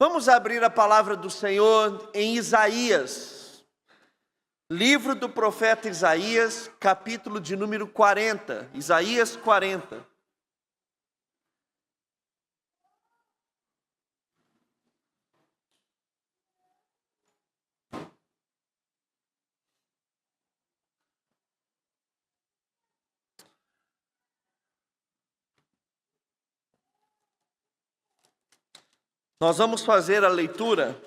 Vamos abrir a palavra do Senhor em Isaías, livro do profeta Isaías, capítulo de número 40, Isaías 40. Nós vamos fazer a leitura,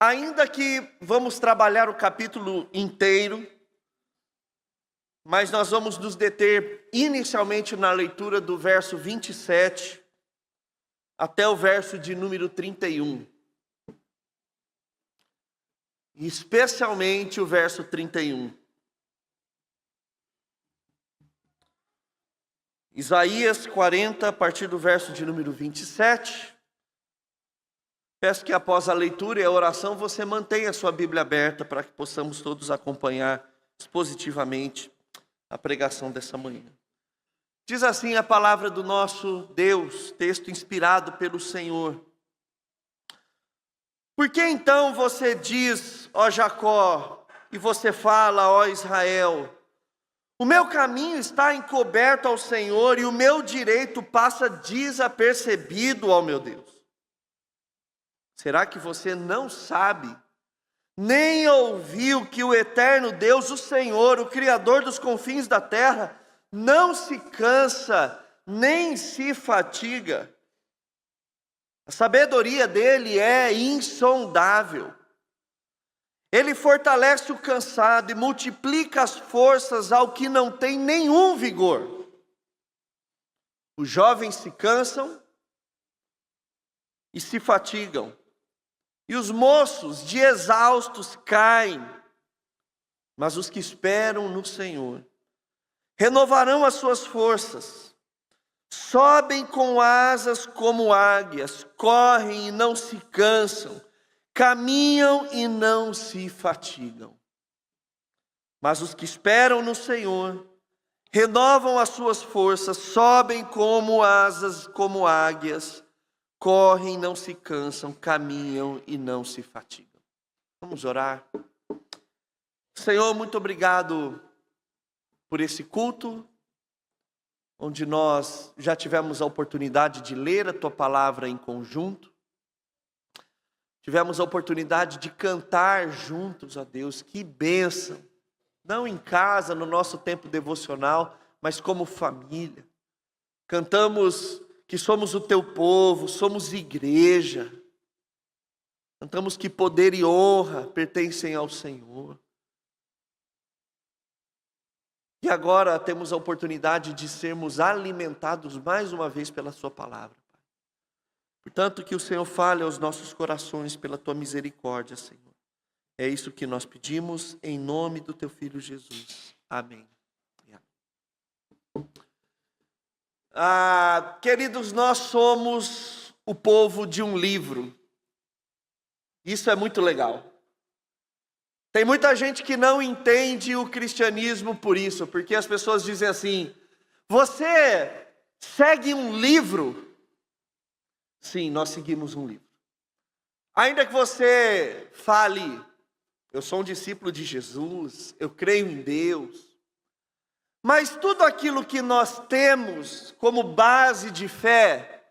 ainda que vamos trabalhar o capítulo inteiro, mas nós vamos nos deter inicialmente na leitura do verso 27 até o verso de número 31. Especialmente o verso 31. Isaías 40, a partir do verso de número 27. Peço que após a leitura e a oração você mantenha a sua Bíblia aberta para que possamos todos acompanhar expositivamente a pregação dessa manhã. Diz assim a palavra do nosso Deus, texto inspirado pelo Senhor. Por que então você diz, ó Jacó, e você fala, ó Israel, o meu caminho está encoberto ao Senhor e o meu direito passa desapercebido ao meu Deus? Será que você não sabe, nem ouviu que o eterno Deus, o Senhor, o Criador dos confins da terra, não se cansa, nem se fatiga? A sabedoria dele é insondável. Ele fortalece o cansado e multiplica as forças ao que não tem nenhum vigor. Os jovens se cansam e se fatigam. E os moços de exaustos caem, mas os que esperam no Senhor renovarão as suas forças, sobem com asas como águias, correm e não se cansam, caminham e não se fatigam. Mas os que esperam no Senhor renovam as suas forças, sobem como asas como águias, correm e não se cansam, caminham e não se fatigam. Vamos orar. Senhor, muito obrigado por esse culto, onde nós já tivemos a oportunidade de ler a Tua palavra em conjunto. Tivemos a oportunidade de cantar juntos, ó Deus, que bênção. Não em casa, no nosso tempo devocional, mas como família. Cantamos que somos o Teu povo, somos igreja. Cantamos que poder e honra pertencem ao Senhor. E agora temos a oportunidade de sermos alimentados mais uma vez pela Sua palavra. Portanto, que o Senhor fale aos nossos corações pela Tua misericórdia, Senhor. É isso que nós pedimos em nome do Teu Filho Jesus. Amém. Queridos, nós somos o povo de um livro. Isso é muito legal. Tem muita gente que não entende o cristianismo por isso, porque as pessoas dizem assim: você segue um livro? Sim, nós seguimos um livro. Ainda que você fale, eu sou um discípulo de Jesus, eu creio em Deus. Mas tudo aquilo que nós temos como base de fé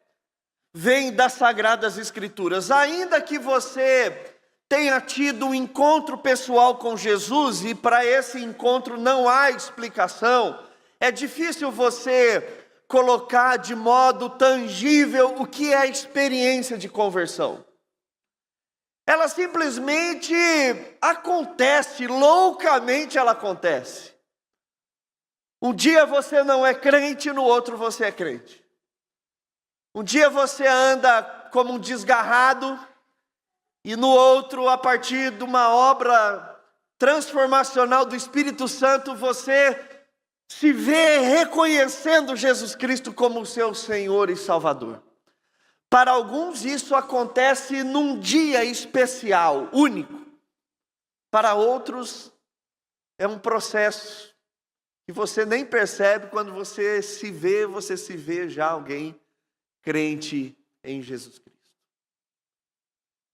vem das Sagradas Escrituras. Ainda que você tenha tido um encontro pessoal com Jesus e para esse encontro não há explicação, é difícil você colocar de modo tangível o que é a experiência de conversão. Ela simplesmente acontece, loucamente ela acontece. Um dia você não é crente, no outro você é crente. Um dia você anda como um desgarrado, e no outro, a partir de uma obra transformacional do Espírito Santo, você se vê reconhecendo Jesus Cristo como o seu Senhor e Salvador. Para alguns isso acontece num dia especial, único. Para outros é um processo que você nem percebe. Quando você se vê já alguém crente em Jesus Cristo.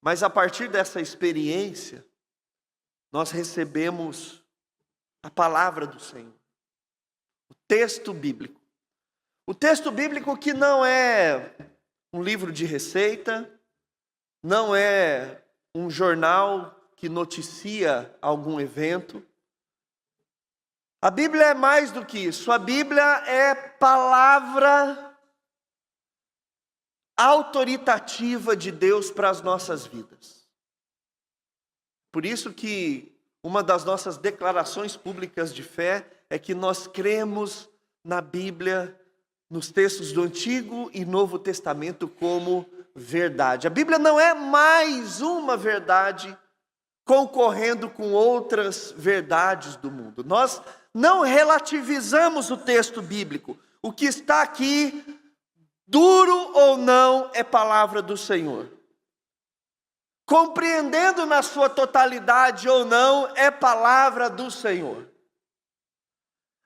Mas a partir dessa experiência, nós recebemos a palavra do Senhor, o texto bíblico. O texto bíblico que não é um livro de receita, não é um jornal que noticia algum evento. A Bíblia é mais do que isso. A Bíblia é palavra autoritativa de Deus para as nossas vidas. Por isso que uma das nossas declarações públicas de fé é que nós cremos na Bíblia, nos textos do Antigo e Novo Testamento como verdade. A Bíblia não é mais uma verdade concorrendo com outras verdades do mundo. Nós não relativizamos o texto bíblico. O que está aqui, duro ou não, é palavra do Senhor. Compreendendo na sua totalidade ou não, é palavra do Senhor.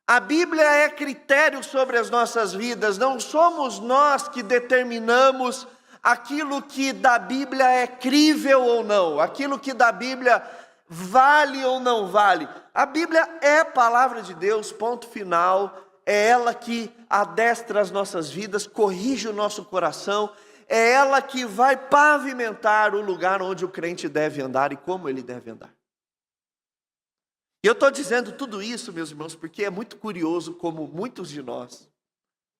A Bíblia é critério sobre as nossas vidas, não somos nós que determinamos aquilo que da Bíblia é crível ou não, aquilo que da Bíblia vale ou não vale. A Bíblia é palavra de Deus, ponto final, é ela que adestra as nossas vidas, corrige o nosso coração, é ela que vai pavimentar o lugar onde o crente deve andar e como ele deve andar. E eu estou dizendo tudo isso, meus irmãos, porque é muito curioso como muitos de nós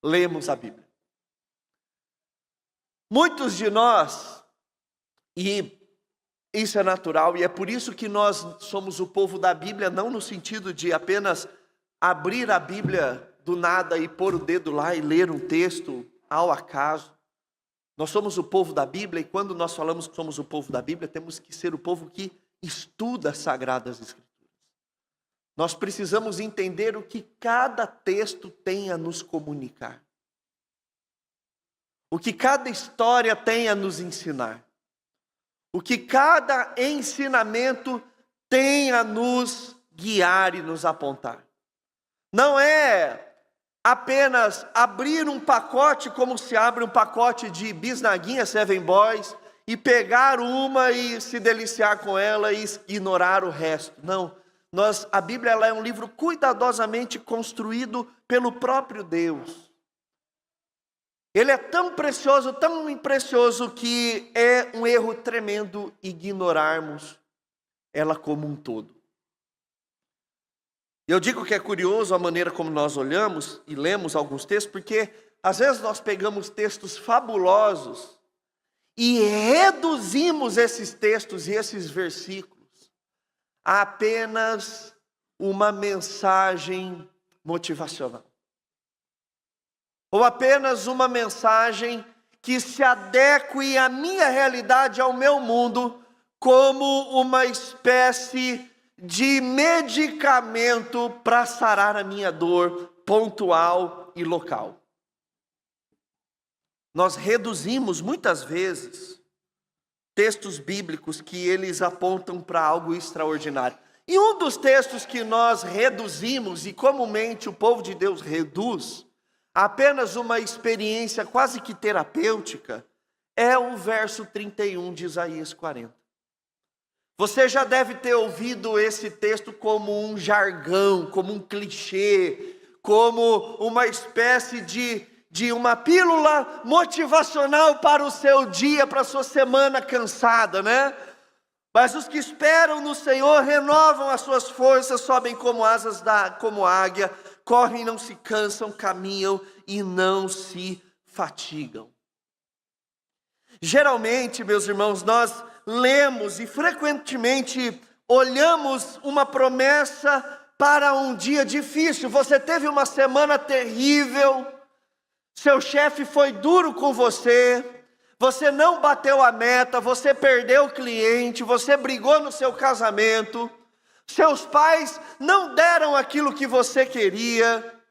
lemos a Bíblia. Muitos de nós, e isso é natural, e é por isso que nós somos o povo da Bíblia, não no sentido de apenas abrir a Bíblia do nada e pôr o dedo lá e ler um texto ao acaso. Nós somos o povo da Bíblia, e quando nós falamos que somos o povo da Bíblia, temos que ser o povo que estuda as Sagradas Escrituras. Nós precisamos entender o que cada texto tem a nos comunicar. O que cada história tem a nos ensinar. O que cada ensinamento tem a nos guiar e nos apontar. Não é apenas abrir um pacote como se abre um pacote de bisnaguinha Seven Boys e pegar uma e se deliciar com ela e ignorar o resto. Não. A Bíblia ela é um livro cuidadosamente construído pelo próprio Deus. Ele é tão precioso que é um erro tremendo ignorarmos ela como um todo. Eu digo que é curioso a maneira como nós olhamos e lemos alguns textos, porque às vezes nós pegamos textos fabulosos e reduzimos esses textos e esses versículos a apenas uma mensagem motivacional. Ou apenas uma mensagem que se adeque à minha realidade, ao meu mundo, como uma espécie de medicamento para sarar a minha dor pontual e local. Nós reduzimos muitas vezes textos bíblicos que eles apontam para algo extraordinário. E um dos textos que nós reduzimos, e comumente o povo de Deus reduz, apenas uma experiência quase que terapêutica, é o verso 31 de Isaías 40. Você já deve ter ouvido esse texto como um jargão, como um clichê, como uma espécie de uma pílula motivacional para o seu dia, para a sua semana cansada, né? Mas os que esperam no Senhor renovam as suas forças, sobem como asas como águia, correm e não se cansam, caminham e não se fatigam. Geralmente, meus irmãos, nós lemos e frequentemente olhamos uma promessa para um dia difícil. Você teve uma semana terrível, seu chefe foi duro com você, você não bateu a meta, você perdeu o cliente, você brigou no seu casamento, seus pais não deram aquilo que você queria.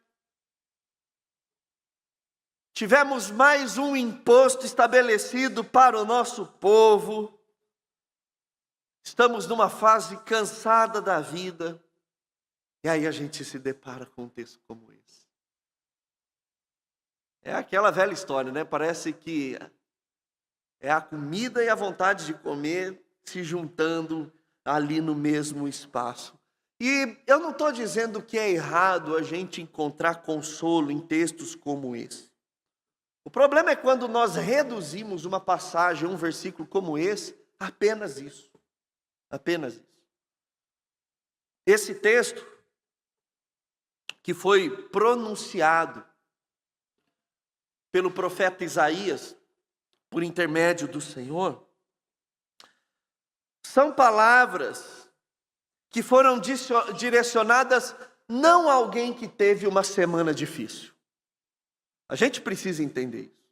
Tivemos mais um imposto estabelecido para o nosso povo. Estamos numa fase cansada da vida. E aí a gente se depara com um texto como esse. É aquela velha história, né? Parece que É a comida e a vontade de comer se juntando ali no mesmo espaço. E eu não estou dizendo que é errado a gente encontrar consolo em textos como esse. O problema é quando nós reduzimos uma passagem, um versículo como esse, a apenas isso. Apenas isso. Esse texto que foi pronunciado pelo profeta Isaías, por intermédio do Senhor, são palavras que foram direcionadas não a alguém que teve uma semana difícil. A gente precisa entender isso.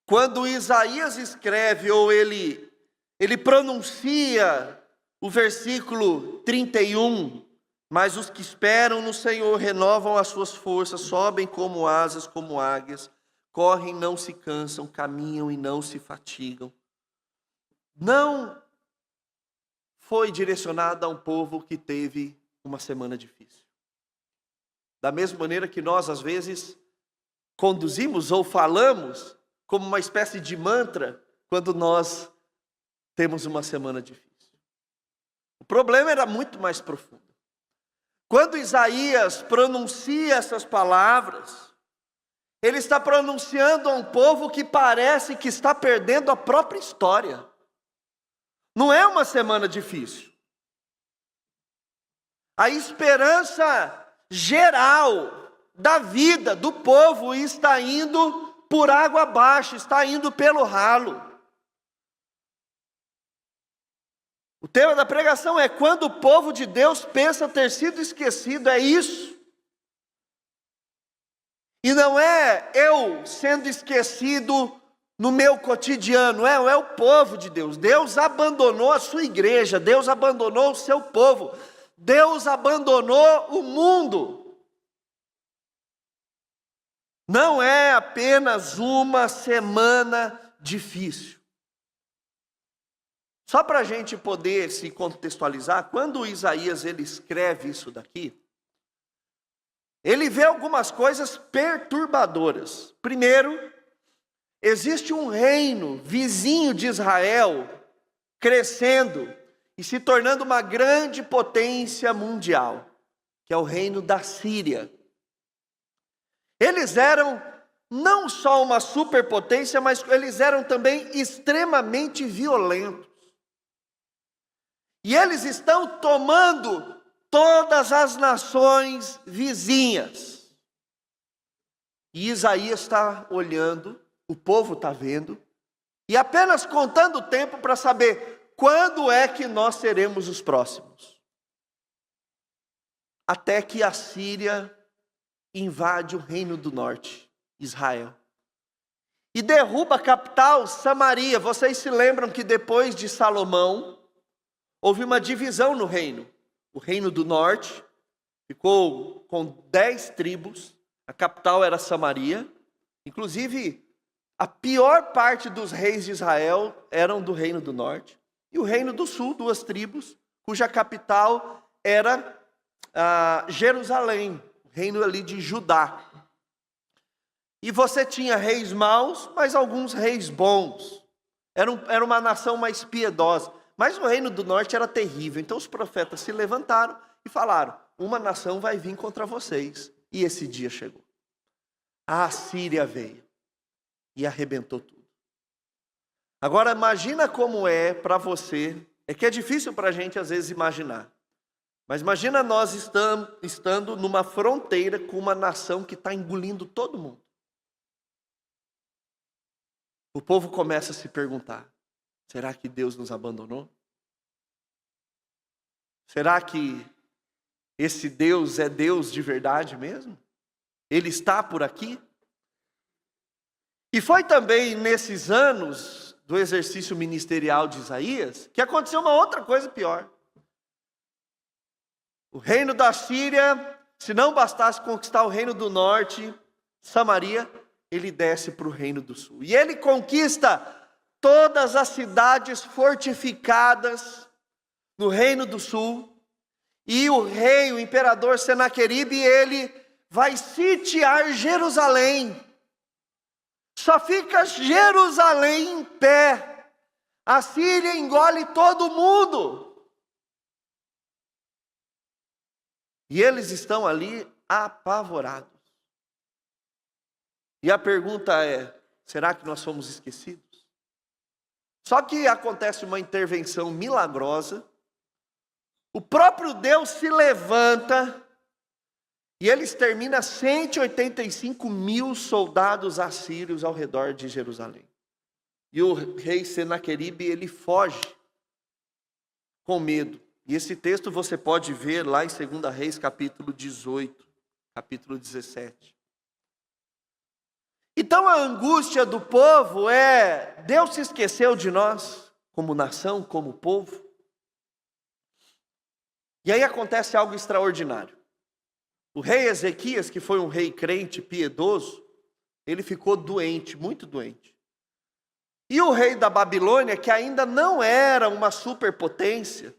Quando Isaías escreve ou ele pronuncia o versículo 31, mas os que esperam no Senhor renovam as suas forças, sobem como asas, como águias, correm e não se cansam, caminham e não se fatigam. Não foi direcionado a um povo que teve uma semana difícil. Da mesma maneira que nós, às vezes, conduzimos ou falamos como uma espécie de mantra quando nós temos uma semana difícil. O problema era muito mais profundo. Quando Isaías pronuncia essas palavras, ele está pronunciando a um povo que parece que está perdendo a própria história. Não é uma semana difícil. A esperança geral da vida do povo está indo por água abaixo, está indo pelo ralo. O tema da pregação é quando o povo de Deus pensa ter sido esquecido, é isso. E não é eu sendo esquecido no meu cotidiano, é o povo de Deus. Deus abandonou a sua igreja, Deus abandonou o seu povo, Deus abandonou o mundo. Não é apenas uma semana difícil. Só para a gente poder se contextualizar, quando Isaías ele escreve isso daqui, ele vê algumas coisas perturbadoras. Primeiro, existe um reino vizinho de Israel crescendo e se tornando uma grande potência mundial, que é o reino da Síria. Eles eram não só uma superpotência, mas eles eram também extremamente violentos. E eles estão tomando todas as nações vizinhas. E Isaías está olhando, o povo está vendo, e apenas contando o tempo para saber quando é que nós seremos os próximos. Até que a Síria invade o reino do norte, Israel. E derruba a capital, Samaria. Vocês se lembram que depois de Salomão, houve uma divisão no reino. O reino do norte ficou com 10 tribos, a capital era Samaria. Inclusive, a pior parte dos reis de Israel eram do reino do norte. E o reino do sul, 2 tribos, cuja capital era Jerusalém, o reino ali de Judá. E você tinha reis maus, mas alguns reis bons. Era uma nação mais piedosa. Mas o reino do norte era terrível. Então os profetas se levantaram e falaram: uma nação vai vir contra vocês. E esse dia chegou. A Assíria veio e arrebentou tudo. Agora imagina como é para você. É que é difícil para a gente às vezes imaginar. Mas imagina nós estando numa fronteira com uma nação que está engolindo todo mundo. O povo começa a se perguntar: será que Deus nos abandonou? Será que esse Deus é Deus de verdade mesmo? Ele está por aqui? E foi também nesses anos do exercício ministerial de Isaías que aconteceu uma outra coisa pior. O reino da Síria, se não bastasse conquistar o reino do norte, Samaria, ele desce para o reino do sul. E ele conquista todas as cidades fortificadas no reino do sul. E o rei, o imperador Senaqueribe, ele vai sitiar Jerusalém. Só fica Jerusalém em pé. A Síria engole todo mundo. E eles estão ali apavorados. E a pergunta é: será que nós fomos esquecidos? Só que acontece uma intervenção milagrosa. O próprio Deus se levanta e ele extermina 185 mil soldados assírios ao redor de Jerusalém. E o rei Senaqueribe, ele foge com medo. E esse texto você pode ver lá em 2 Reis, capítulo 18, capítulo 17. Então a angústia do povo é: Deus se esqueceu de nós, como nação, como povo? E aí acontece algo extraordinário. O rei Ezequias, que foi um rei crente, piedoso, ele ficou doente, muito doente. E o rei da Babilônia, que ainda não era uma superpotência,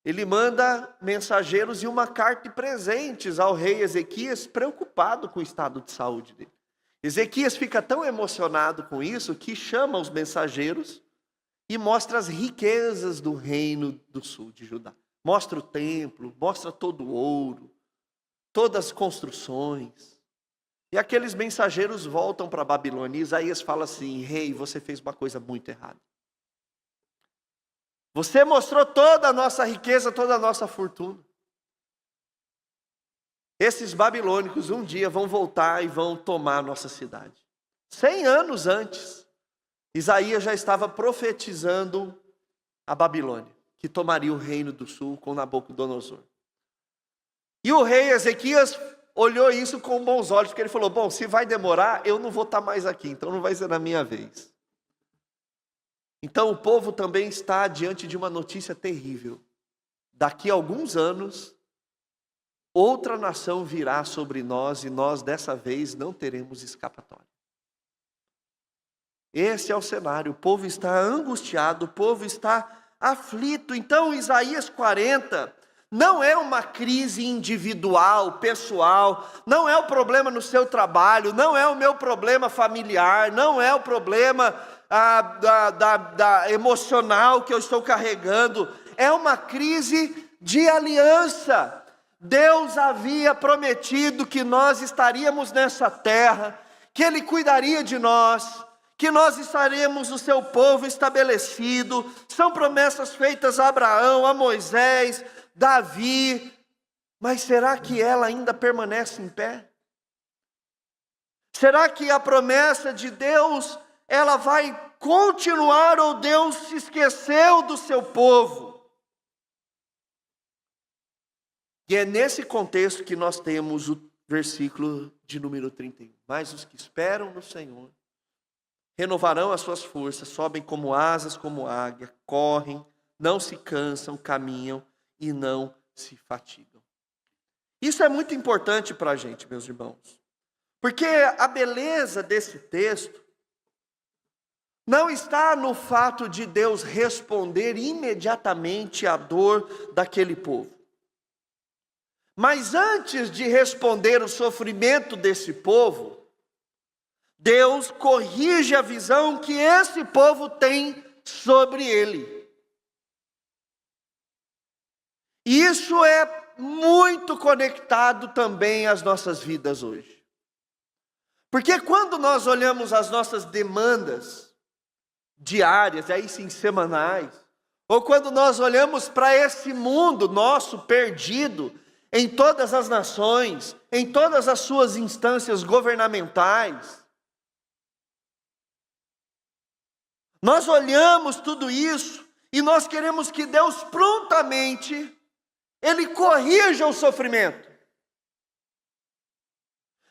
ele manda mensageiros e uma carta de presentes ao rei Ezequias, preocupado com o estado de saúde dele. Ezequias fica tão emocionado com isso que chama os mensageiros e mostra as riquezas do reino do sul de Judá. Mostra o templo, mostra todo o ouro, todas as construções. E aqueles mensageiros voltam para a Babilônia. E Isaías fala assim: rei, você fez uma coisa muito errada. Você mostrou toda a nossa riqueza, toda a nossa fortuna. Esses babilônicos um dia vão voltar e vão tomar a nossa cidade. 100 anos antes, Isaías já estava profetizando a Babilônia, que tomaria o reino do sul com Nabucodonosor. E o rei Ezequias olhou isso com bons olhos, porque ele falou: bom, se vai demorar, eu não vou estar mais aqui, então não vai ser na minha vez. Então o povo também está diante de uma notícia terrível. Daqui a alguns anos, outra nação virá sobre nós e nós dessa vez não teremos escapatória. Esse é o cenário. O povo está angustiado, o povo está aflito. Então Isaías 40 não é uma crise individual, pessoal, não é o problema no seu trabalho, não é o meu problema familiar, não é o problema emocional que eu estou carregando, é uma crise de aliança. Deus havia prometido que nós estaríamos nessa terra, que Ele cuidaria de nós, que nós estaremos o seu povo estabelecido. São promessas feitas a Abraão, a Moisés, Davi. Mas será que ela ainda permanece em pé? Será que a promessa de Deus, ela vai continuar, ou Deus se esqueceu do seu povo? E é nesse contexto que nós temos o versículo de número 31. Mas os que esperam no Senhor renovarão as suas forças, sobem como asas, como águia, correm, não se cansam, caminham e não se fatigam. Isso é muito importante para a gente, meus irmãos, porque a beleza desse texto não está no fato de Deus responder imediatamente à dor daquele povo. Mas antes de responder o sofrimento desse povo, Deus corrige a visão que esse povo tem sobre ele. E isso é muito conectado também às nossas vidas hoje. Porque quando nós olhamos as nossas demandas diárias, aí sim semanais, ou quando nós olhamos para esse mundo nosso perdido em todas as nações, em todas as suas instâncias governamentais, nós olhamos tudo isso e nós queremos que Deus prontamente Ele corrija o sofrimento.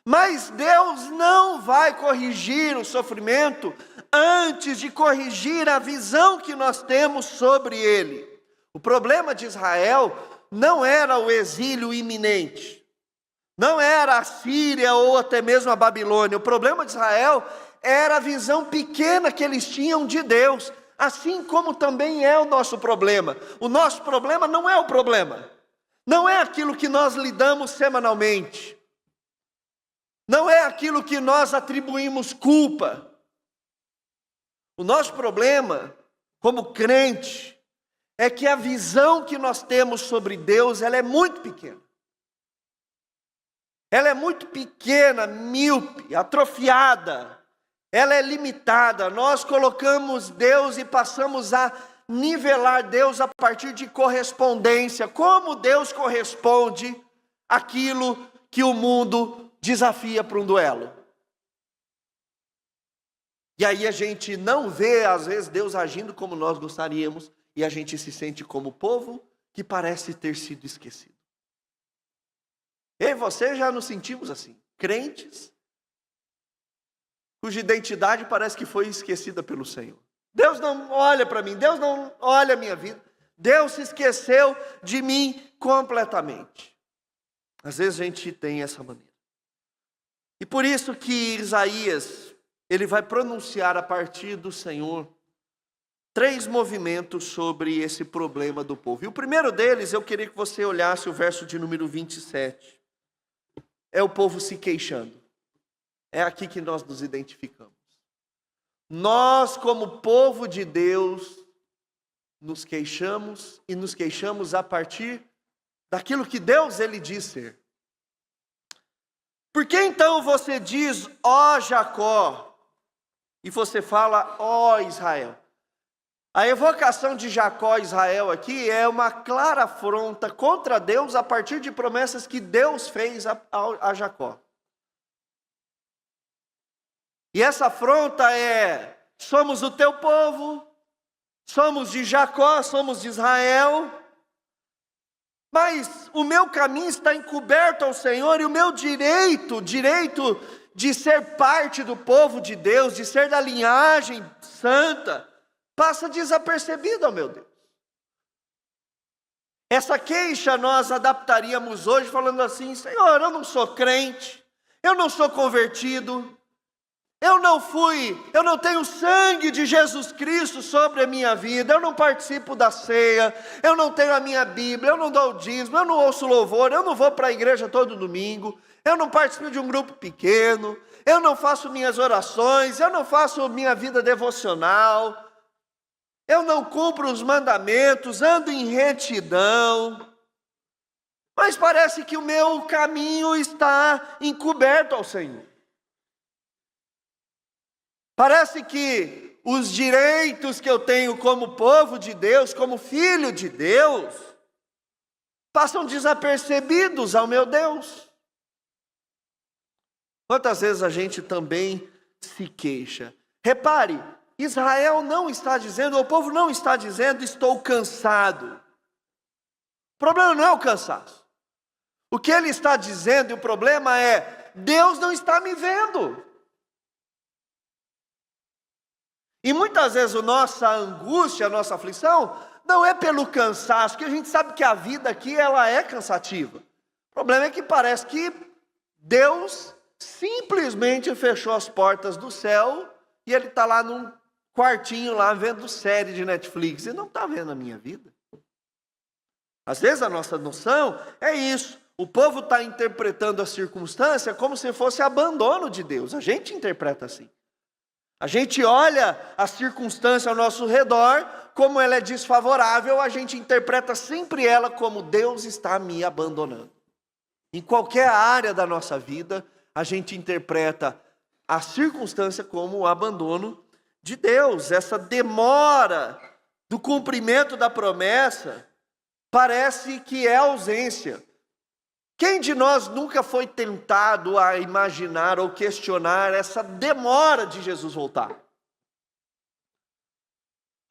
Mas Deus não vai corrigir o sofrimento antes de corrigir a visão que nós temos sobre ele. O problema de Israel não era o exílio iminente, não era a Síria ou até mesmo a Babilônia. O problema de Israel era a visão pequena que eles tinham de Deus, assim como também é o nosso problema. O nosso problema não é o problema, não é aquilo que nós lidamos semanalmente, não é aquilo que nós atribuímos culpa. O nosso problema, como crente, é que a visão que nós temos sobre Deus, ela é muito pequena. Ela é muito pequena, míope, atrofiada. Ela é limitada. Nós colocamos Deus e passamos a nivelar Deus a partir de correspondência. Como Deus corresponde àquilo que o mundo desafia para um duelo. E aí a gente não vê, às vezes, Deus agindo como nós gostaríamos, e a gente se sente como povo que parece ter sido esquecido. Eu e você já nos sentimos assim, crentes, cuja identidade parece que foi esquecida pelo Senhor. Deus não olha para mim, Deus não olha a minha vida, Deus se esqueceu de mim completamente. Às vezes a gente tem essa maneira. E por isso que Isaías, ele vai pronunciar a partir do Senhor 3 movimentos sobre esse problema do povo. E o primeiro deles, eu queria que você olhasse o verso de número 27. É o povo se queixando. É aqui que nós nos identificamos. Nós, como povo de Deus, nos queixamos e nos queixamos a partir daquilo que Deus ele diz ser. Por que então você diz, ó Jacó, e você fala, ó Israel? A evocação de Jacó e Israel aqui é uma clara afronta contra Deus a partir de promessas que Deus fez a Jacó. E essa afronta é, somos o teu povo, somos de Jacó, somos de Israel, mas o meu caminho está encoberto ao Senhor e o meu direito de ser parte do povo de Deus, de ser da linhagem santa, passa desapercebido ao meu Deus. Essa queixa nós adaptaríamos hoje falando assim, Senhor, eu não sou crente, eu não sou convertido, eu não tenho sangue de Jesus Cristo sobre a minha vida, eu não participo da ceia, eu não tenho a minha Bíblia, eu não dou o dízimo, eu não ouço louvor, eu não vou para a igreja todo domingo, eu não participo de um grupo pequeno, eu não faço minhas orações, eu não faço minha vida devocional, eu não cumpro os mandamentos, ando em retidão, mas parece que o meu caminho está encoberto ao Senhor. Parece que os direitos que eu tenho como povo de Deus, como filho de Deus, passam desapercebidos ao meu Deus. Quantas vezes a gente também se queixa? Repare, Israel não está dizendo, o povo não está dizendo, estou cansado. O problema não é o cansaço. O que ele está dizendo, e o problema é, Deus não está me vendo. E muitas vezes a nossa angústia, a nossa aflição, não é pelo cansaço, que a gente sabe que a vida aqui ela é cansativa. O problema é que parece que Deus simplesmente fechou as portas do céu e ele está lá num quartinho lá vendo série de Netflix e não está vendo a minha vida. Às vezes a nossa noção é isso. O povo está interpretando a circunstância como se fosse abandono de Deus. A gente interpreta assim. A gente olha a circunstância ao nosso redor, como ela é desfavorável, a gente interpreta sempre ela como Deus está me abandonando. Em qualquer área da nossa vida, a gente interpreta a circunstância como o abandono de Deus. Essa demora do cumprimento da promessa parece que é ausência. Quem de nós nunca foi tentado a imaginar ou questionar essa demora de Jesus voltar?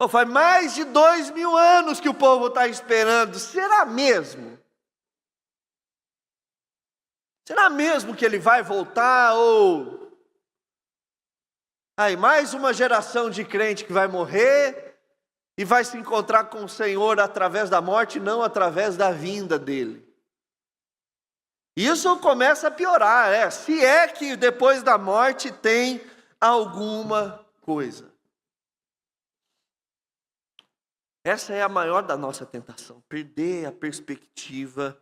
Faz mais de 2000 anos que o povo está esperando. Será mesmo? Será mesmo que ele vai voltar? Ou mais uma geração de crente que vai morrer e vai se encontrar com o Senhor através da morte, não através da vinda dele. Isso começa a piorar, se é que depois da morte tem alguma coisa. Essa é a maior da nossa tentação, perder a perspectiva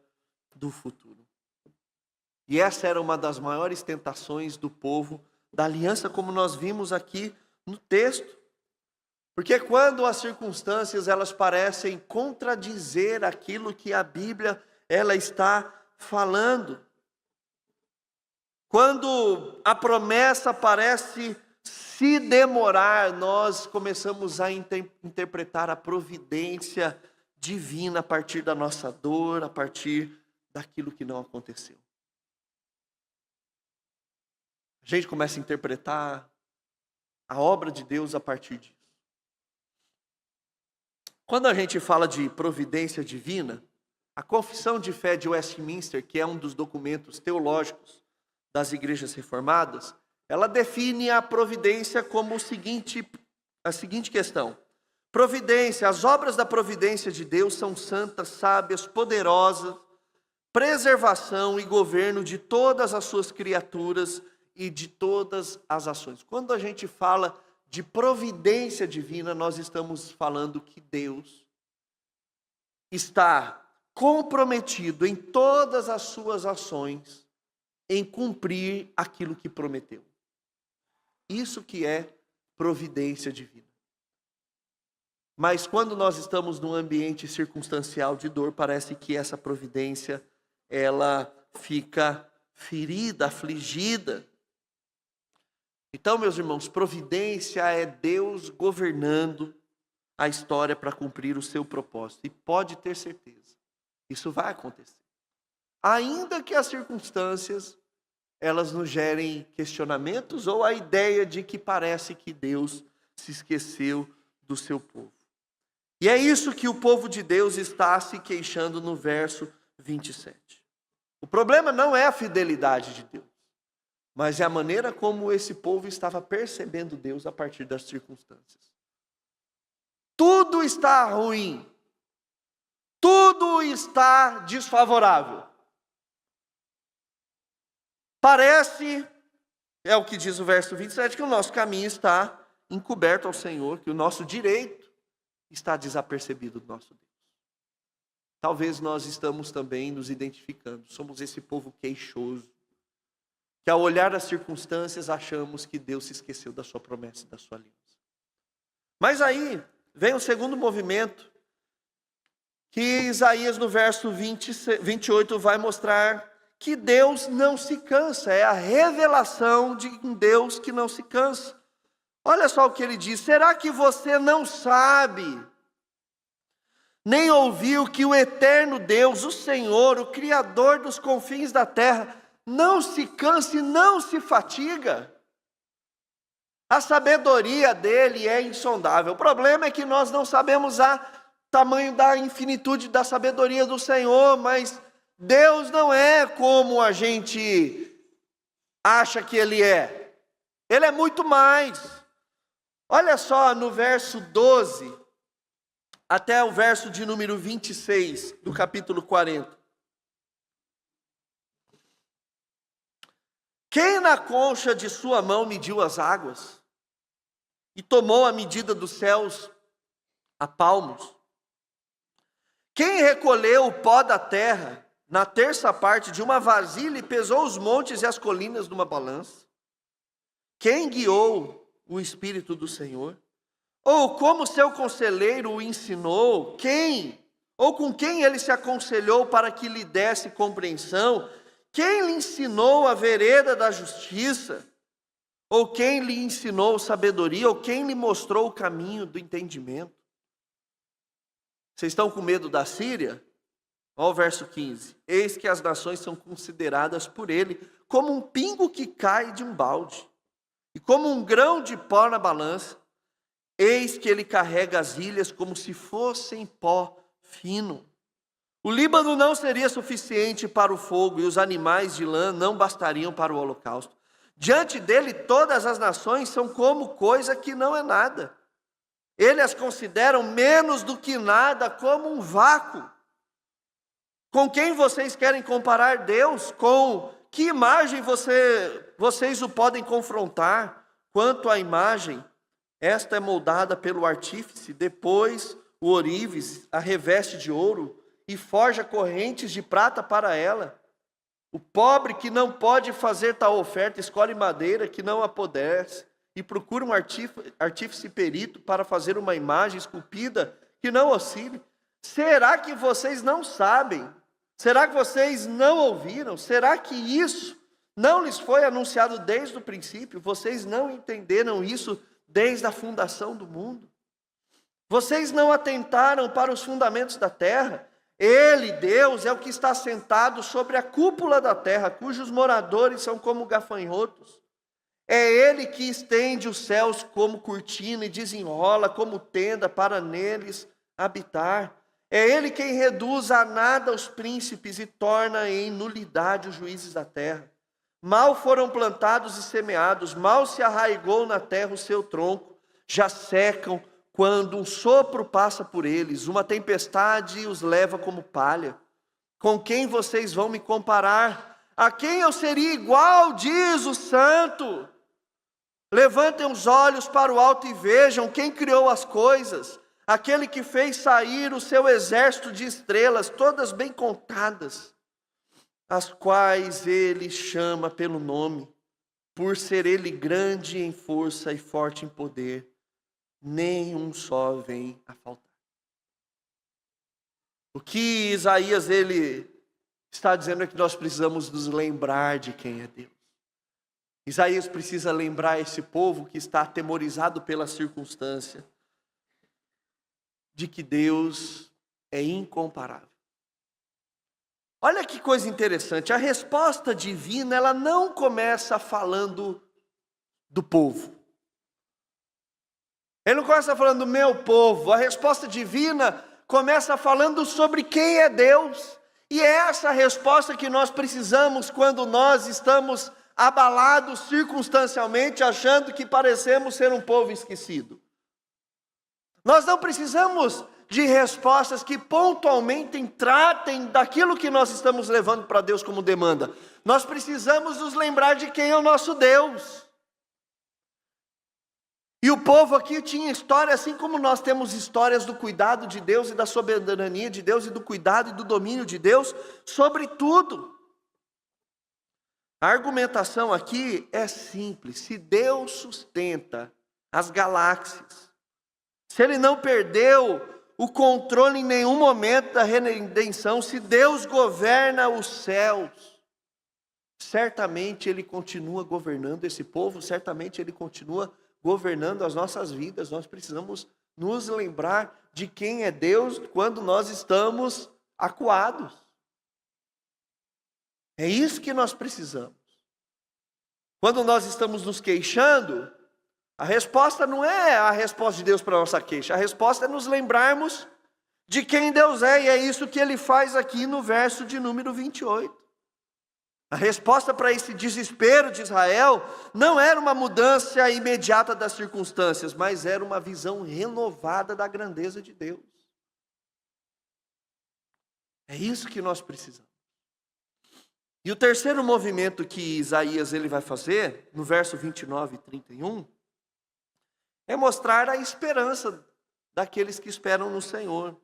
do futuro. E essa era uma das maiores tentações do povo da aliança, como nós vimos aqui no texto. Porque quando as circunstâncias elas parecem contradizer aquilo que a Bíblia ela está falando, quando a promessa parece se demorar, nós começamos a interpretar a providência divina a partir da nossa dor, a partir daquilo que não aconteceu. A gente começa a interpretar a obra de Deus a partir disso. Quando a gente fala de providência divina, a Confissão de Fé de Westminster, que é um dos documentos teológicos das igrejas reformadas, ela define a providência como a seguinte questão: providência, as obras da providência de Deus são santas, sábias, poderosas, preservação e governo de todas as suas criaturas e de todas as ações. Quando a gente fala de providência divina, nós estamos falando que Deus está comprometido em todas as suas ações em cumprir aquilo que prometeu. Isso que é providência divina. Mas quando nós estamos num ambiente circunstancial de dor, parece que essa providência ela fica ferida, afligida. Então, meus irmãos, providência é Deus governando a história para cumprir o seu propósito. E pode ter certeza, isso vai acontecer. Ainda que as circunstâncias, elas nos gerem questionamentos ou a ideia de que parece que Deus se esqueceu do seu povo. E é isso que o povo de Deus está se queixando no verso 27. O problema não é a fidelidade de Deus, mas é a maneira como esse povo estava percebendo Deus a partir das circunstâncias. Tudo está ruim. Tudo está desfavorável. Parece, é o que diz o verso 27, que o nosso caminho está encoberto ao Senhor, que o nosso direito está desapercebido do nosso Deus. Talvez nós estamos também nos identificando, somos esse povo queixoso, que ao olhar as circunstâncias achamos que Deus se esqueceu da sua promessa e da sua aliança. Mas aí vem o segundo movimento, que Isaías no verso 28 vai mostrar que Deus não se cansa, é a revelação de um Deus que não se cansa. Olha só o que ele diz: será que você não sabe, nem ouviu que o eterno Deus, o Senhor, o Criador dos confins da terra, não se cansa e não se fatiga? A sabedoria dele é insondável. O problema é que nós não sabemos o tamanho da infinitude da sabedoria do Senhor, mas Deus não é como a gente acha que Ele é. Ele é muito mais. Olha só no verso 12, até o verso de número 26 do capítulo 40. Quem na concha de sua mão mediu as águas e tomou a medida dos céus a palmos? Quem recolheu o pó da terra na terça parte de uma vasilha e pesou os montes e as colinas numa balança? Quem guiou o Espírito do Senhor? Ou como seu conselheiro o ensinou? Quem? Ou com quem ele se aconselhou para que lhe desse compreensão? Quem lhe ensinou a vereda da justiça? Ou quem lhe ensinou sabedoria? Ou quem lhe mostrou o caminho do entendimento? Vocês estão com medo da Síria? Olha o verso 15. Eis que as nações são consideradas por ele como um pingo que cai de um balde, e como um grão de pó na balança. Eis que ele carrega as ilhas como se fossem pó fino. O Líbano não seria suficiente para o fogo, e os animais de lã não bastariam para o holocausto. Diante dele todas as nações são como coisa que não é nada. Ele as consideram menos do que nada, como um vácuo. Com quem vocês querem comparar Deus? Com que imagem vocês o podem confrontar? Quanto à imagem, esta é moldada pelo artífice, depois o ourives a reveste de ouro e forja correntes de prata para ela. O pobre que não pode fazer tal oferta escolhe madeira que não apodrece e procura um artífice perito para fazer uma imagem esculpida que não oscile. Será que vocês não sabem? Será que vocês não ouviram? Será que isso não lhes foi anunciado desde o princípio? Vocês não entenderam isso desde a fundação do mundo? Vocês não atentaram para os fundamentos da terra? Ele, Deus, é o que está sentado sobre a cúpula da terra, cujos moradores são como gafanhotos. É Ele que estende os céus como cortina e desenrola como tenda para neles habitar. É Ele quem reduz a nada os príncipes e torna em nulidade os juízes da terra. Mal foram plantados e semeados, mal se arraigou na terra o seu tronco, já secam quando um sopro passa por eles, uma tempestade os leva como palha. Com quem vocês vão me comparar? A quem eu seria igual, diz o santo? Levantem os olhos para o alto e vejam quem criou as coisas, aquele que fez sair o seu exército de estrelas, todas bem contadas, as quais ele chama pelo nome, por ser ele grande em força e forte em poder, nenhum só vem a faltar. O que Isaías ele está dizendo é que nós precisamos nos lembrar de quem é Deus. Isaías precisa lembrar esse povo que está atemorizado pela circunstância de que Deus é incomparável. Olha que coisa interessante, a resposta divina ela não começa falando do povo. Ele não começa falando do meu povo, a resposta divina começa falando sobre quem é Deus. E é essa resposta que nós precisamos quando nós estamos abalados circunstancialmente, achando que parecemos ser um povo esquecido. Nós não precisamos de respostas que pontualmente tratem daquilo que nós estamos levando para Deus como demanda. Nós precisamos nos lembrar de quem é o nosso Deus. E o povo aqui tinha história, assim como nós temos histórias do cuidado de Deus e da soberania de Deus e do cuidado e do domínio de Deus sobre tudo. A argumentação aqui é simples. Se Deus sustenta as galáxias, se Ele não perdeu o controle em nenhum momento da redenção, se Deus governa os céus, certamente Ele continua governando esse povo, certamente Ele continua governando as nossas vidas. Nós precisamos nos lembrar de quem é Deus quando nós estamos acuados. É isso que nós precisamos. Quando nós estamos nos queixando, a resposta não é a resposta de Deus para a nossa queixa. A resposta é nos lembrarmos de quem Deus é. E é isso que ele faz aqui no verso de número 28. A resposta para esse desespero de Israel não era uma mudança imediata das circunstâncias, mas era uma visão renovada da grandeza de Deus. É isso que nós precisamos. E o terceiro movimento que Isaías ele vai fazer, no verso 29 e 31, é mostrar a esperança daqueles que esperam no Senhor.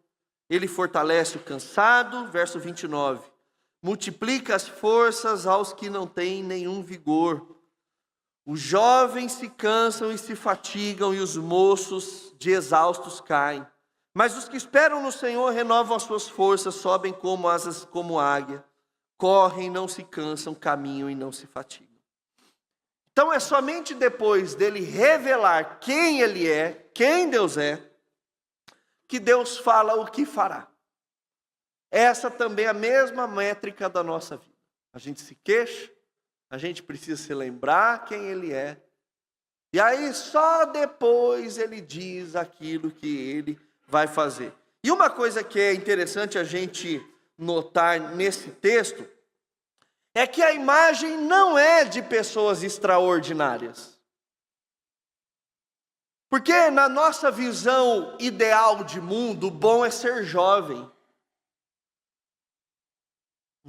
Ele fortalece o cansado, verso 29. Multiplica as forças aos que não têm nenhum vigor. Os jovens se cansam e se fatigam, e os moços de exaustos caem. Mas os que esperam no Senhor renovam as suas forças, sobem como asas como águia. Correm, não se cansam, caminham e não se fatigam. Então é somente depois dele revelar quem ele é, quem Deus é, que Deus fala o que fará. Essa também é a mesma métrica da nossa vida. A gente se queixa, a gente precisa se lembrar quem ele é. E aí só depois ele diz aquilo que ele vai fazer. E uma coisa que é interessante a gente notar nesse texto é que a imagem não é de pessoas extraordinárias. Porque na nossa visão ideal de mundo, o bom é ser jovem.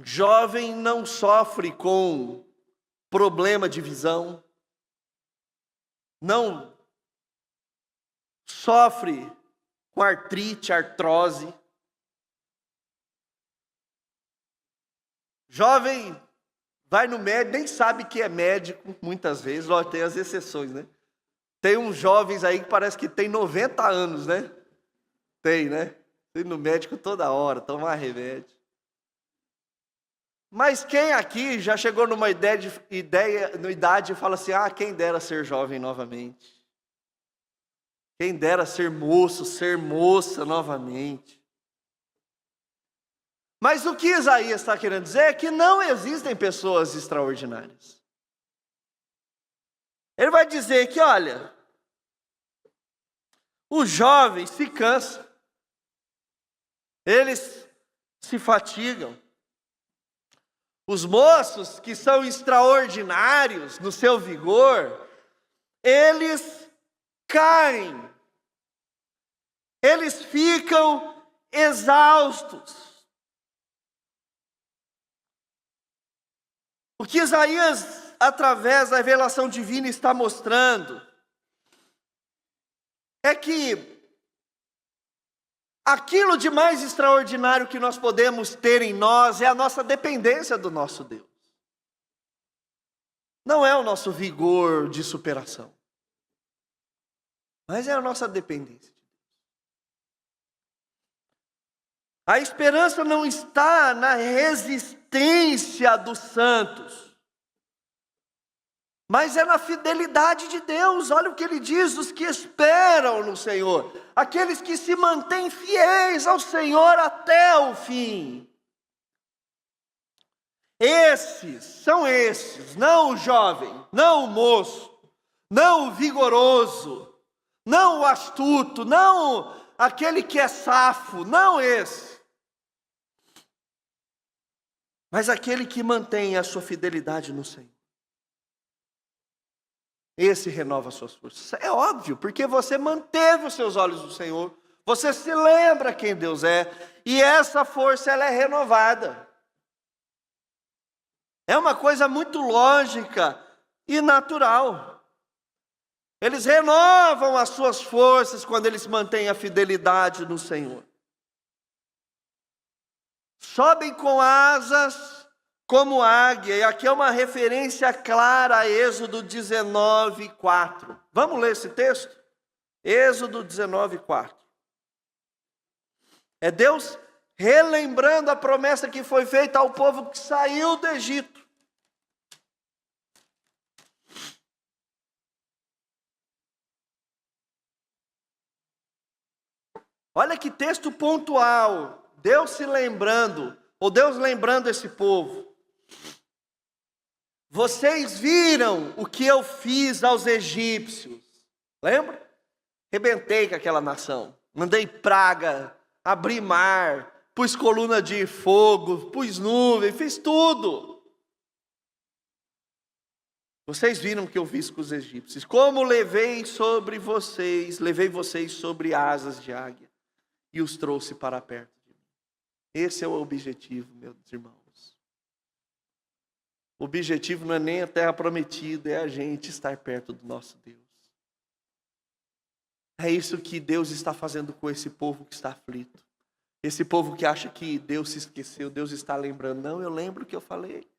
Jovem não sofre com problema de visão, não sofre com artrite, artrose. Jovem vai no médico, nem sabe que é médico, muitas vezes, tem as exceções, né? Tem uns jovens aí que parece que tem 90 anos, né? Tem, né? Tem no médico toda hora, tomar remédio. Mas quem aqui já chegou numa idade e fala assim, quem dera ser jovem novamente. Quem dera ser moço, ser moça novamente. Mas o que Isaías está querendo dizer é que não existem pessoas extraordinárias. Ele vai dizer que, olha, os jovens se cansam, eles se fatigam. Os moços que são extraordinários no seu vigor, eles caem, eles ficam exaustos. O que Isaías, através da revelação divina, está mostrando é que aquilo de mais extraordinário que nós podemos ter em nós é a nossa dependência do nosso Deus. Não é o nosso vigor de superação, mas é a nossa dependência. A esperança não está na resistência dos santos, mas é na fidelidade de Deus. Olha o que ele diz: os que esperam no Senhor, aqueles que se mantêm fiéis ao Senhor até o fim. São esses, não o jovem, não o moço, não o vigoroso, não o astuto, não aquele que é safo, não esse. Mas aquele que mantém a sua fidelidade no Senhor. Esse renova as suas forças. É óbvio, porque você manteve os seus olhos no Senhor. Você se lembra quem Deus é. E essa força, ela é renovada. É uma coisa muito lógica e natural. Eles renovam as suas forças quando eles mantêm a fidelidade no Senhor. Sobem com asas como águia. E aqui é uma referência clara a Êxodo 19:4. Vamos ler esse texto? Êxodo 19:4. É Deus relembrando a promessa que foi feita ao povo que saiu do Egito. Olha que texto pontual. Deus se lembrando, ou Deus lembrando esse povo. Vocês viram o que eu fiz aos egípcios. Lembra? Rebentei com aquela nação. Mandei praga, abri mar, pus coluna de fogo, pus nuvem, fiz tudo. Vocês viram o que eu fiz com os egípcios. Como levei vocês sobre asas de águia e os trouxe para perto de mim. Esse é o objetivo, meus irmãos. O objetivo não é nem a terra prometida, é a gente estar perto do nosso Deus. É isso que Deus está fazendo com esse povo que está aflito. Esse povo que acha que Deus se esqueceu, Deus está lembrando. Não, eu lembro o que eu falei.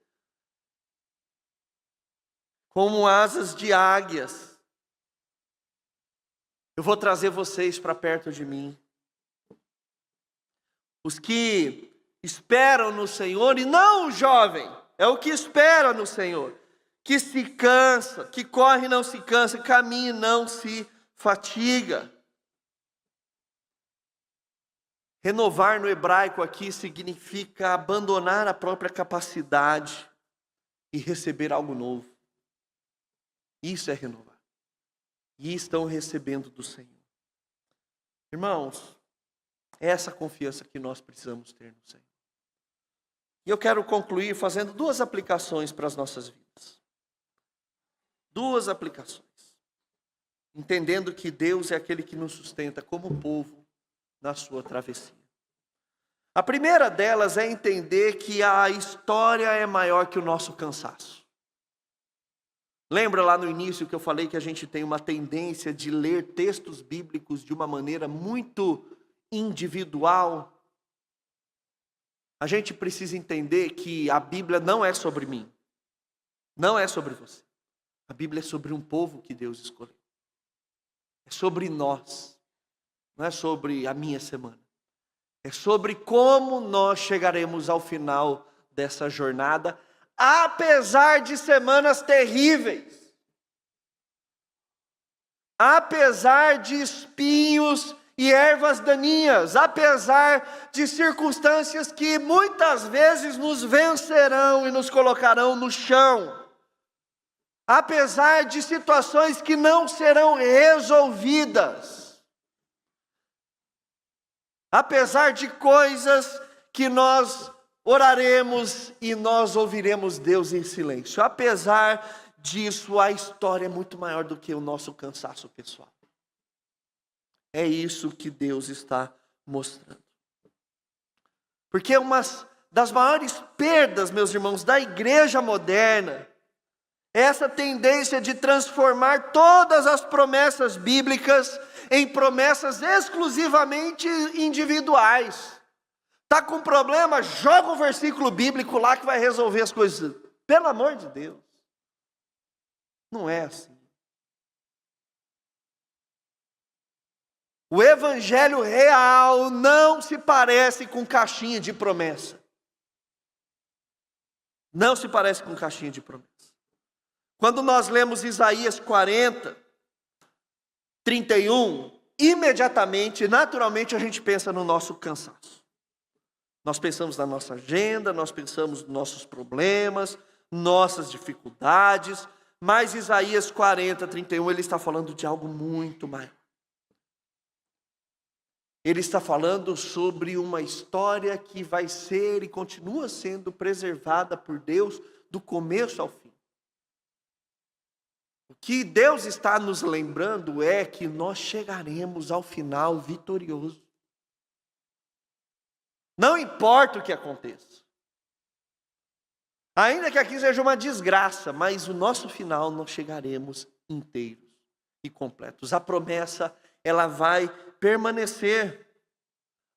Como asas de águias, eu vou trazer vocês para perto de mim. Os que esperam no Senhor, e não o jovem, é o que espera no Senhor, que se cansa, que corre e não se cansa, caminha e não se fatiga. Renovar no hebraico aqui significa abandonar a própria capacidade e receber algo novo. Isso é renovar. E estão recebendo do Senhor. Irmãos, é essa confiança que nós precisamos ter no Senhor. E eu quero concluir fazendo duas aplicações para as nossas vidas. Duas aplicações. Entendendo que Deus é aquele que nos sustenta como povo na sua travessia. A primeira delas é entender que a história é maior que o nosso cansaço. Lembra lá no início que eu falei que a gente tem uma tendência de ler textos bíblicos de uma maneira muito individual? A gente precisa entender que a Bíblia não é sobre mim. Não é sobre você. A Bíblia é sobre um povo que Deus escolheu. É sobre nós. Não é sobre a minha semana. É sobre como nós chegaremos ao final dessa jornada, apesar de semanas terríveis. Apesar de espinhos e ervas daninhas, apesar de circunstâncias que muitas vezes nos vencerão e nos colocarão no chão, apesar de situações que não serão resolvidas, apesar de coisas que nós oraremos e nós ouviremos Deus em silêncio, apesar disso, a história é muito maior do que o nosso cansaço pessoal. É isso que Deus está mostrando. Porque uma das maiores perdas, meus irmãos, da igreja moderna, é essa tendência de transformar todas as promessas bíblicas em promessas exclusivamente individuais. Está com problema? Joga um versículo bíblico lá que vai resolver as coisas. Pelo amor de Deus. Não é assim. O evangelho real não se parece com caixinha de promessa. Não se parece com caixinha de promessa. Quando nós lemos Isaías 40, 31, imediatamente, naturalmente, a gente pensa no nosso cansaço. Nós pensamos na nossa agenda, nós pensamos nos nossos problemas, nossas dificuldades. Mas Isaías 40, 31, ele está falando de algo muito maior. Ele está falando sobre uma história que vai ser e continua sendo preservada por Deus do começo ao fim. O que Deus está nos lembrando é que nós chegaremos ao final vitorioso. Não importa o que aconteça. Ainda que aqui seja uma desgraça, mas o nosso final nós chegaremos inteiros e completos. A promessa, ela vai permanecer.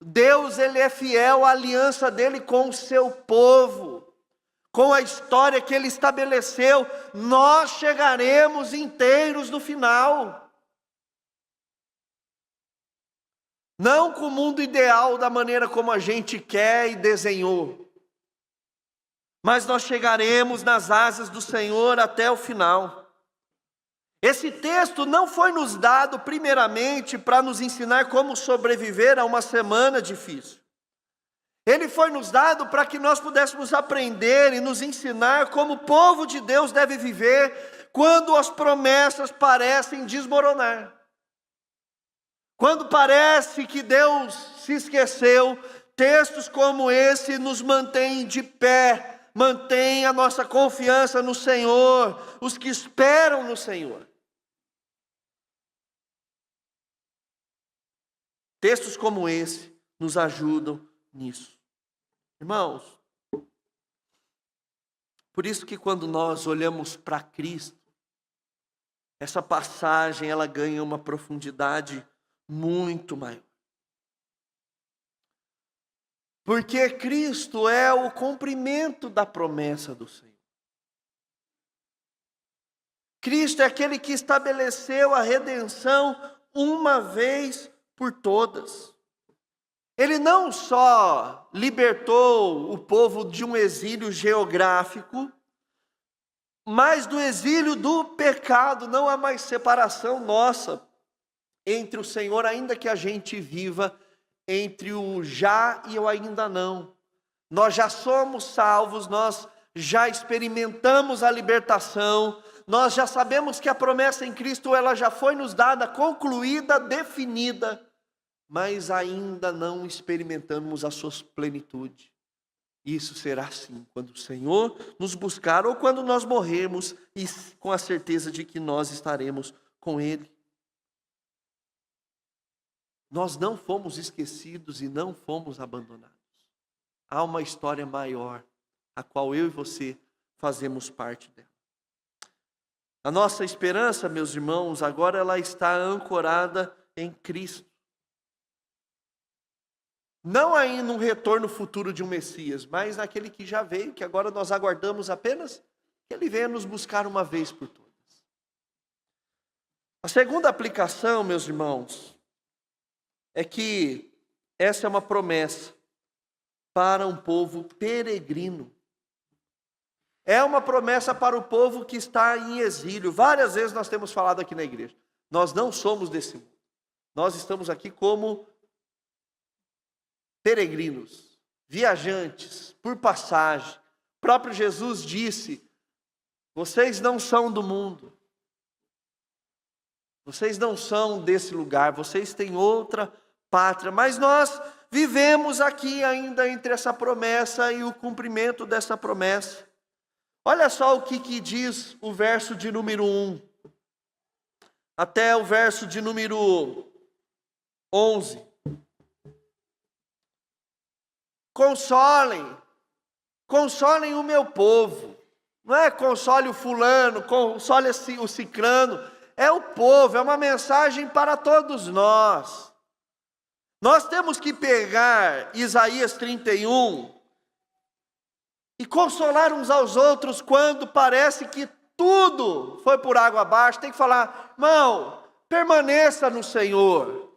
Deus, ele é fiel à aliança dele com o seu povo. Com a história que ele estabeleceu, nós chegaremos inteiros no final. Não com o mundo ideal da maneira como a gente quer e desenhou. Mas nós chegaremos nas asas do Senhor até o final. Esse texto não foi nos dado primeiramente para nos ensinar como sobreviver a uma semana difícil. Ele foi nos dado para que nós pudéssemos aprender e nos ensinar como o povo de Deus deve viver quando as promessas parecem desmoronar. Quando parece que Deus se esqueceu, textos como esse nos mantêm de pé. Mantém a nossa confiança no Senhor, os que esperam no Senhor. Textos como esse nos ajudam nisso. Irmãos, por isso que quando nós olhamos para Cristo, essa passagem ela ganha uma profundidade muito maior. Porque Cristo é o cumprimento da promessa do Senhor. Cristo é aquele que estabeleceu a redenção uma vez por todas. Ele não só libertou o povo de um exílio geográfico, mas do exílio do pecado. Não há mais separação nossa entre o Senhor, ainda que a gente viva entre o já e o ainda não. Nós já somos salvos, nós já experimentamos a libertação, nós já sabemos que a promessa em Cristo ela já foi nos dada, concluída, definida, mas ainda não experimentamos a sua plenitude. Isso será assim quando o Senhor nos buscar ou quando nós morrermos e com a certeza de que nós estaremos com Ele. Nós não fomos esquecidos e não fomos abandonados. Há uma história maior, a qual eu e você fazemos parte dela. A nossa esperança, meus irmãos, agora ela está ancorada em Cristo. Não aí num retorno futuro de um Messias, mas naquele que já veio, que agora nós aguardamos apenas que Ele venha nos buscar uma vez por todas. A segunda aplicação, meus irmãos, é que essa é uma promessa para um povo peregrino. É uma promessa para o povo que está em exílio. Várias vezes nós temos falado aqui na igreja. Nós não somos desse mundo. Nós estamos aqui como peregrinos, viajantes, por passagem. O próprio Jesus disse: vocês não são do mundo. Vocês não são desse lugar, vocês têm outra pátria. Mas nós vivemos aqui ainda entre essa promessa e o cumprimento dessa promessa. Olha só o que diz o verso de número 1, até o verso de número 11. Consolem o meu povo. Não é console o fulano, console o cicrano. É o povo, é uma mensagem para todos nós. Nós temos que pegar Isaías 31 e consolar uns aos outros quando parece que tudo foi por água abaixo. Tem que falar: irmão, permaneça no Senhor.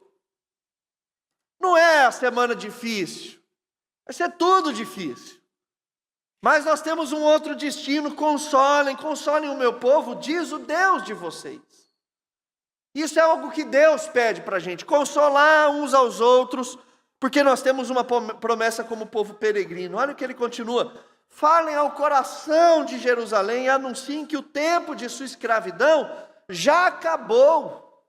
Não é a semana difícil, vai ser tudo difícil. Mas nós temos um outro destino: consolem o meu povo, diz o Deus de vocês. Isso é algo que Deus pede para a gente, consolar uns aos outros, porque nós temos uma promessa como povo peregrino. Olha o que ele continua: falem ao coração de Jerusalém e anunciem que o tempo de sua escravidão já acabou.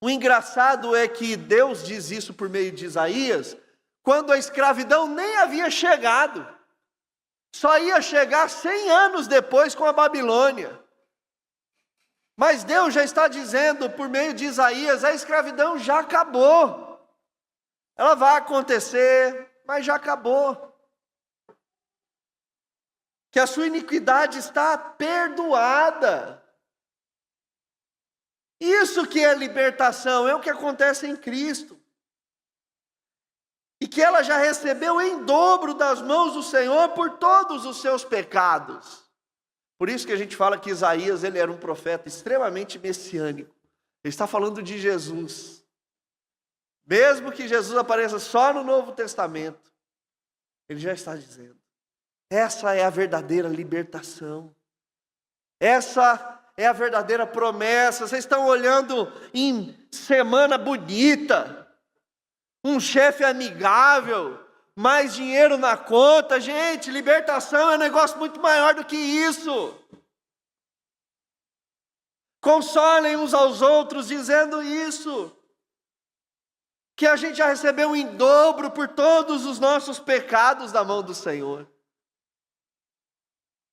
O engraçado é que Deus diz isso por meio de Isaías, quando a escravidão nem havia chegado. Só ia chegar 100 anos depois com a Babilônia. Mas Deus já está dizendo por meio de Isaías: a escravidão já acabou. Ela vai acontecer, mas já acabou. Que a sua iniquidade está perdoada. Isso que é libertação, é o que acontece em Cristo. E que ela já recebeu em dobro das mãos do Senhor por todos os seus pecados. Por isso que a gente fala que Isaías, ele era um profeta extremamente messiânico. Ele está falando de Jesus. Mesmo que Jesus apareça só no Novo Testamento, ele já está dizendo: essa é a verdadeira libertação. Essa é a verdadeira promessa. Vocês estão olhando em semana bonita, um chefe amigável, mais dinheiro na conta. Gente, libertação é um negócio muito maior do que isso. Consolem uns aos outros dizendo isso, que a gente já recebeu em dobro por todos os nossos pecados da mão do Senhor.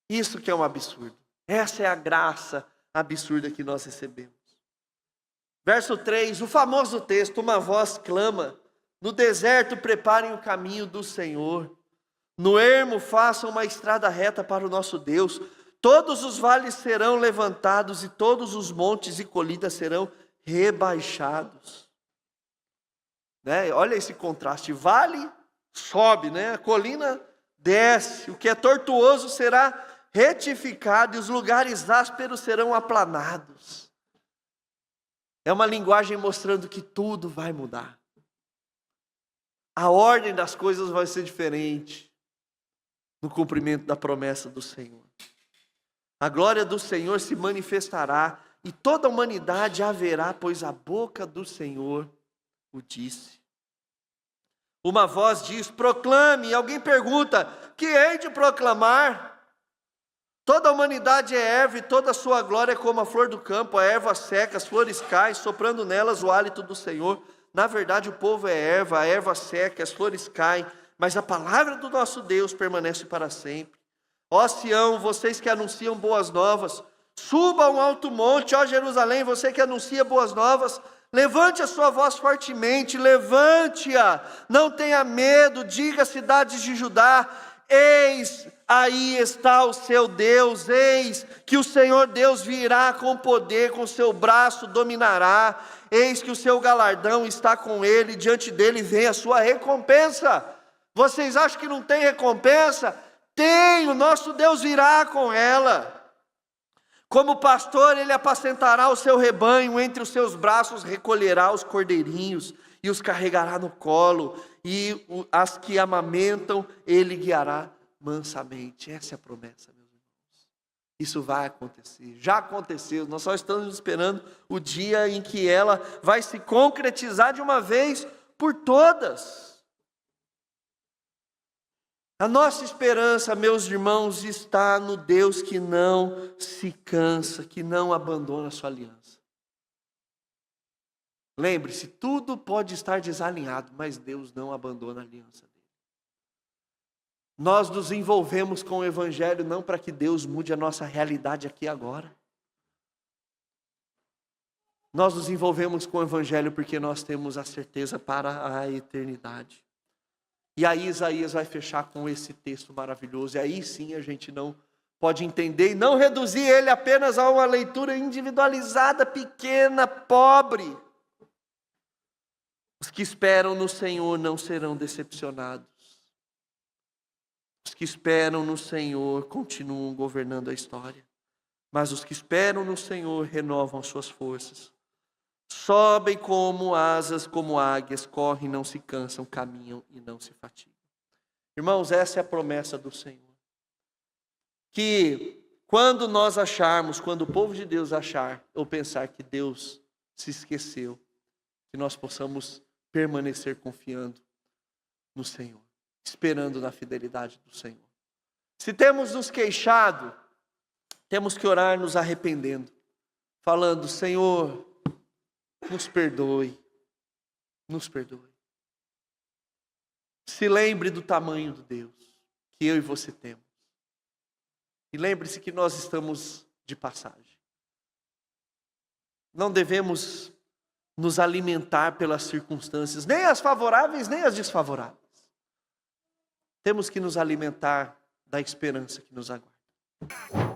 Isso que é um absurdo. Essa é a graça absurda que nós recebemos. Verso 3, o famoso texto: uma voz clama, no deserto preparem o caminho do Senhor, no ermo façam uma estrada reta para o nosso Deus. Todos os vales serão levantados e todos os montes e colinas serão rebaixados. Né? Olha esse contraste: vale sobe, né? A colina desce, o que é tortuoso será retificado e os lugares ásperos serão aplanados. É uma linguagem mostrando que tudo vai mudar. A ordem das coisas vai ser diferente no cumprimento da promessa do Senhor. A glória do Senhor se manifestará e toda a humanidade a verá, pois a boca do Senhor o disse. Uma voz diz: proclame. E alguém pergunta: que hei de proclamar? Toda a humanidade é erva e toda a sua glória é como a flor do campo. A erva seca, as flores caem, soprando nelas o hálito do Senhor. Na verdade, o povo é erva, a erva seca, as flores caem, mas a palavra do nosso Deus permanece para sempre. Ó Sião, vocês que anunciam boas novas, suba a um alto monte. Ó Jerusalém, você que anuncia boas novas, levante a sua voz fortemente, levante-a, não tenha medo, diga, cidades de Judá: eis, aí está o seu Deus, eis que o Senhor Deus virá com poder, com seu braço dominará, eis que o seu galardão está com ele, diante dele vem a sua recompensa. Vocês acham que não tem recompensa? Tem, o nosso Deus virá com ela. Como pastor, ele apacentará o seu rebanho, entre os seus braços recolherá os cordeirinhos e os carregará no colo, e as que amamentam ele guiará mansamente. Essa é a promessa, meus irmãos. Isso vai acontecer, já aconteceu, nós só estamos esperando o dia em que ela vai se concretizar de uma vez por todas. A nossa esperança, meus irmãos, está no Deus que não se cansa, que não abandona a sua aliança. Lembre-se, tudo pode estar desalinhado, mas Deus não abandona a aliança dele. Nós nos envolvemos com o Evangelho não para que Deus mude a nossa realidade aqui e agora. Nós nos envolvemos com o Evangelho porque nós temos a certeza para a eternidade. E aí Isaías vai fechar com esse texto maravilhoso. E aí sim a gente não pode entender e não reduzir ele apenas a uma leitura individualizada, pequena, pobre. Os que esperam no Senhor não serão decepcionados. Os que esperam no Senhor continuam governando a história. Mas os que esperam no Senhor renovam suas forças. Sobem como asas, como águias, correm e não se cansam, caminham e não se fatigam. Irmãos, essa é a promessa do Senhor. Que quando nós acharmos, quando o povo de Deus achar ou pensar que Deus se esqueceu, que nós possamos permanecer confiando no Senhor, esperando na fidelidade do Senhor. Se temos nos queixado, temos que orar nos arrependendo, falando: Senhor, nos perdoe, nos perdoe. Se lembre do tamanho do Deus que eu e você temos. E lembre-se que nós estamos de passagem. Não devemos nos alimentar pelas circunstâncias, nem as favoráveis, nem as desfavoráveis. Temos que nos alimentar da esperança que nos aguarda.